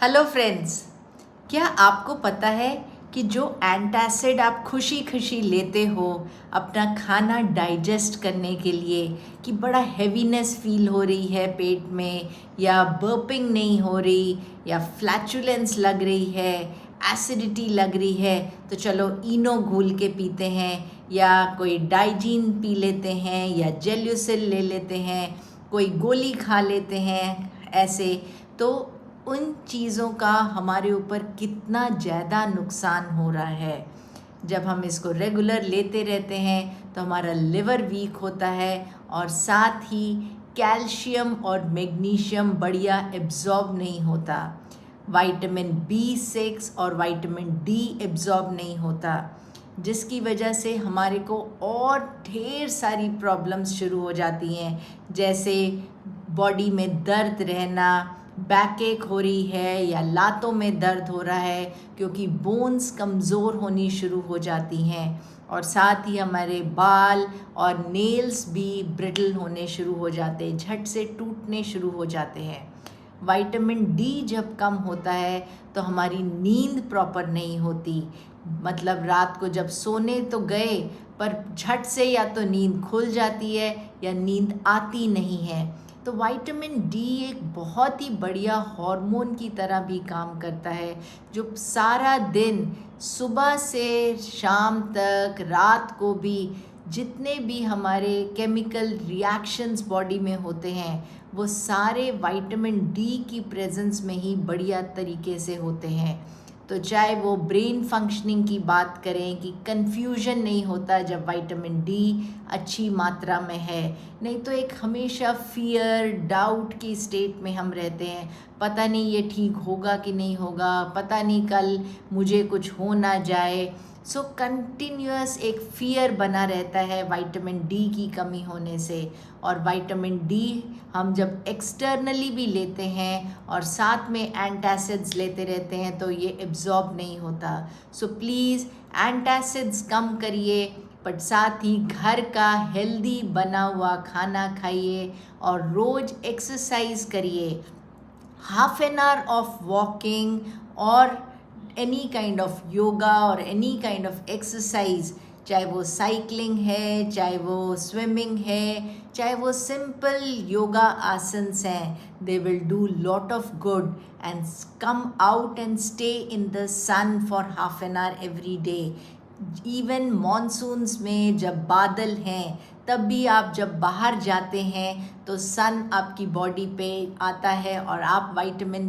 Hello friends, क्या आपको पता है कि जो एंटासिड आप खुशी खुशी लेते हो अपना खाना डाइजेस्ट करने के लिए कि बड़ा हैवीनेस फील हो रही है पेट में, या बर्पिंग नहीं हो रही, या फ्लैचुलेंस लग रही है, एसिडिटी लग रही है, तो चलो इनो घोल के पीते हैं, या कोई डाइजीन पी लेते हैं, या जेल्यूसिल ले लेते हैं, कोई गोली खा लेते हैं। ऐसे तो उन चीज़ों का हमारे ऊपर कितना ज़्यादा नुकसान हो रहा है। जब हम इसको रेगुलर लेते रहते हैं तो हमारा लिवर वीक होता है, और साथ ही कैल्शियम और मैग्नीशियम बढ़िया एब्जॉर्ब नहीं होता, विटामिन B6 और विटामिन D एब्जॉर्ब नहीं होता, जिसकी वजह से हमारे को और ढेर सारी प्रॉब्लम्स शुरू हो जाती हैं, जैसे बॉडी में दर्द रहना, बैक एक हो रही है, या लातों में दर्द हो रहा है क्योंकि बोन्स कमज़ोर होनी शुरू हो जाती हैं, और साथ ही हमारे बाल और नेल्स भी ब्रिटल होने शुरू हो जाते हैं, झट से टूटने शुरू हो जाते हैं। विटामिन D जब कम होता है तो हमारी नींद प्रॉपर नहीं होती, मतलब रात को जब सोने तो गए पर झट से या तो नींद खुल जाती है या नींद आती नहीं है। तो विटामिन D एक बहुत ही बढ़िया हार्मोन की तरह भी काम करता है, जो सारा दिन सुबह से शाम तक, रात को भी जितने भी हमारे केमिकल रिएक्शंस बॉडी में होते हैं वो सारे विटामिन D की प्रेजेंस में ही बढ़िया तरीके से होते हैं। तो चाहे वो ब्रेन फंक्शनिंग की बात करें कि कन्फ्यूजन नहीं होता जब विटामिन D अच्छी मात्रा में है, नहीं तो एक हमेशा फियर डाउट की स्टेट में हम रहते हैं, पता नहीं ये ठीक होगा कि नहीं होगा, पता नहीं कल मुझे कुछ हो ना जाए। सो कंटिन्यूअस एक फियर बना रहता है विटामिन D की कमी होने से। और विटामिन D हम जब एक्सटर्नली भी लेते हैं और साथ में एंटासिड्स लेते रहते हैं तो ये एब्जॉर्ब नहीं होता। सो प्लीज़ एंटासिड्स कम करिए, बट साथ ही घर का हेल्दी बना हुआ खाना खाइए और रोज़ एक्सरसाइज करिए। Half an hour of walking और एनी काइंड ऑफ योगा और एनी काइंड ऑफ एक्सरसाइज, चाहे वो साइकिलिंग है, चाहे वो स्विमिंग है, चाहे वो सिंपल योगा आसन्स हैं, they will do lot of good. And come out and stay in the sun for half an hour every day. Even monsoons में जब बादल हैं तब भी आप जब बाहर जाते हैं तो सन आपकी बॉडी पे आता है और आप विटामिन